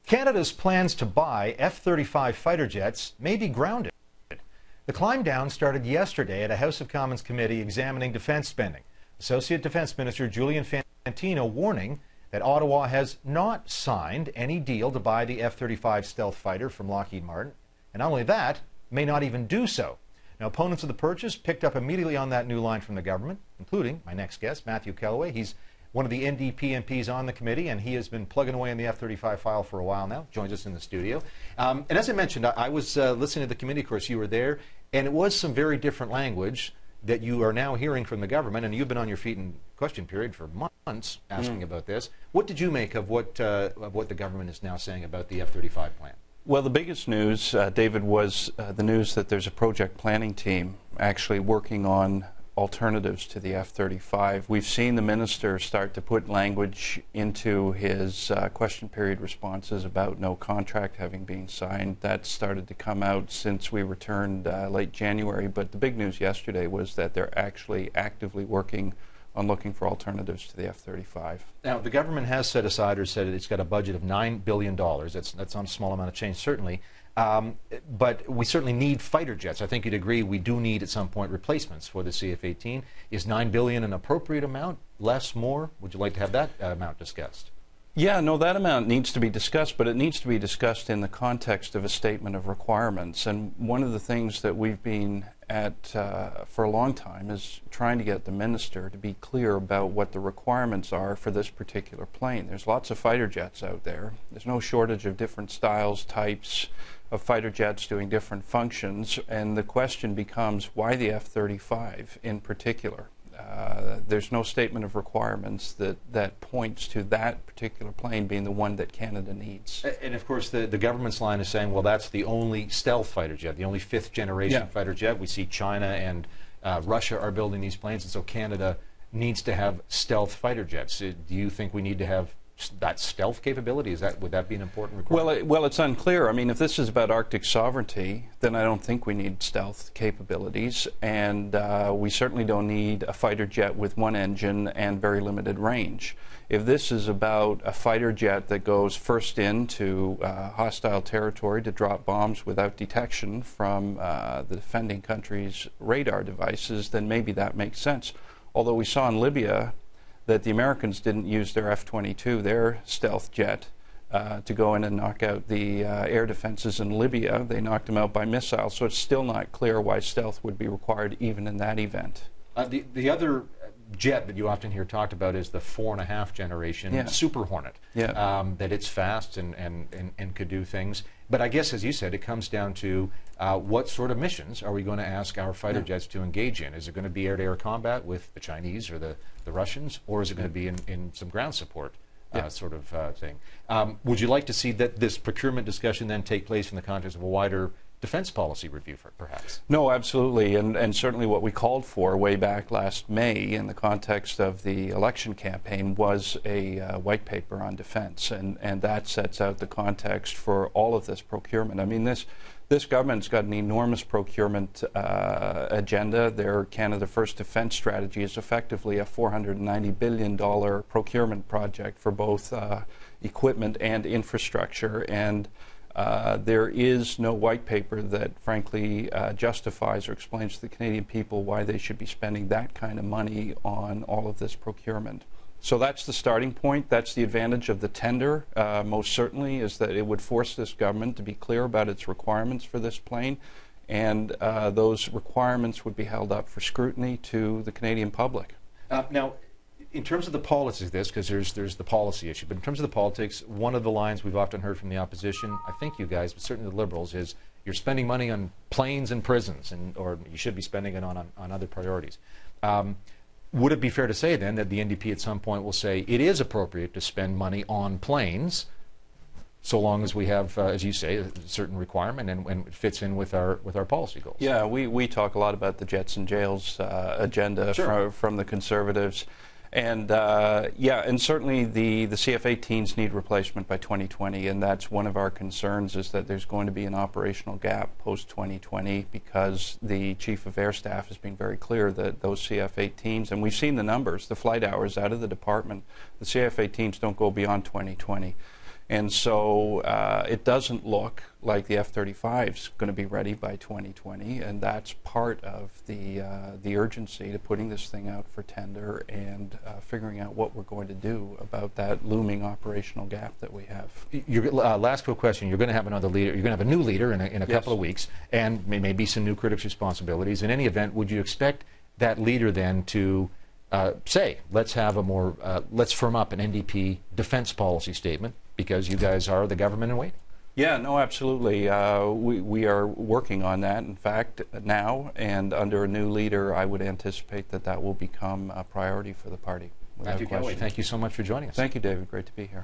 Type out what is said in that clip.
Canada's plans to buy F-35 fighter jets may be grounded. The climb down started yesterday at a House of Commons committee examining defense spending. Associate Defense Minister Julian Fantino warning that Ottawa has not signed any deal to buy the F-35 stealth fighter from Lockheed Martin, and not only that, may not even do so. Now, opponents of the purchase picked up immediately on that new line from the government, including my next guest, Matthew Kellway. He's one of the NDP MPs on the committee, and he has been plugging away in the F-35 file for a while now. Joins us in the studio. And as I mentioned, I was listening to the committee. Of course, you were there, and it was some very different language that you are now hearing from the government, and you've been on your feet in question period for months asking about this. What did you make of what the government is now saying about the F-35 plan? Well, the biggest news, David, was the news that there's a project planning team actually working on alternatives to the F-35. We've seen the minister start to put language into his question period responses about no contract having been signed. That started to come out since we returned late January, but the big news yesterday was that they're actually actively working on looking for alternatives to the F-35. Now, the government has set aside or said it's got a budget of $9 billion. That's not a small amount of change, certainly. But we certainly need fighter jets. I think you'd agree we do need at some point replacements for the CF-18. Is $9 billion an appropriate amount? Less, more? Would you like to have that amount discussed? Yeah, no, that amount needs to be discussed, but it needs to be discussed in the context of a statement of requirements. And one of the things that we've been at for a long time is trying to get the minister to be clear about what the requirements are for this particular plane. There's lots of fighter jets out there. There's no shortage of different styles, types of fighter jets doing different functions, and the question becomes, why the F-35 in particular? There's no statement of requirements that points to that particular plane being the one that Canada needs. And of course the government's line is saying, well, that's the only stealth fighter jet, the only fifth generation fighter jet. We see China and Russia are building these planes, and so Canada needs to have stealth fighter jets. Do you think we need to have that stealth capability? Would that be an important requirement? Well, it's unclear. I mean, if this is about Arctic sovereignty, then I don't think we need stealth capabilities, and we certainly don't need a fighter jet with one engine and very limited range. If this is about a fighter jet that goes first into hostile territory to drop bombs without detection from the defending country's radar devices, then maybe that makes sense. Although we saw in Libya that the Americans didn't use their F-22, their stealth jet, to go in and knock out the air defenses in Libya. They knocked them out by missiles, so it's still not clear why stealth would be required even in that event. The other jet that you often hear talked about is the 4.5 generation Super Hornet. That it's fast and could do things. But I guess, as you said, it comes down to what sort of missions are we going to ask our fighter jets to engage in? Is it going to be air-to-air combat with the Chinese or the Russians, or is it going to be in some ground support sort of thing? Would you like to see that this procurement discussion then take place in the context of a wider defense policy review, perhaps? No, absolutely, and certainly what we called for way back last May in the context of the election campaign was a white paper on defense, and that sets out the context for all of this procurement. I mean, this government's got an enormous procurement agenda. Their Canada First defense strategy is effectively a $490 billion procurement project for both equipment and infrastructure, and there is no white paper that frankly justifies or explains to the Canadian people why they should be spending that kind of money on all of this procurement. So that's the starting point. That's the advantage of the tender, most certainly, is that it would force this government to be clear about its requirements for this plane, and those requirements would be held up for scrutiny to the Canadian public. Now, in terms of the policies of this, because there's the policy issue, but in terms of the politics, one of the lines we've often heard from the opposition, I think you guys, but certainly the Liberals, is you're spending money on planes and prisons, or you should be spending it on other priorities. Would it be fair to say then that the NDP at some point will say it is appropriate to spend money on planes, so long as we have, as you say, a certain requirement and it fits in with our policy goals? Yeah, we talk a lot about the jets and jails agenda from the Conservatives. And and certainly the CF-18s need replacement by 2020, and that's one of our concerns, is that there's going to be an operational gap post-2020 because the Chief of Air Staff has been very clear that those CF-18s, and we've seen the numbers, the flight hours out of the department, the CF-18s don't go beyond 2020. And so it doesn't look like the F-35 is going to be ready by 2020, and that's part of the urgency to putting this thing out for tender and figuring out what we're going to do about that looming operational gap that we have. Last quick question. You're going to have another leader. You're going to have a new leader in a couple of weeks, and maybe some new critics' responsibilities. In any event, would you expect that leader then to say, let's have a more, let's firm up an NDP defense policy statement, because you guys are the government in waiting? Yeah, no, absolutely. We are working on that, in fact, now, and under a new leader, I would anticipate that that will become a priority for the party. Matthew Kellway, thank you so much for joining us. Thank you, David. Great to be here.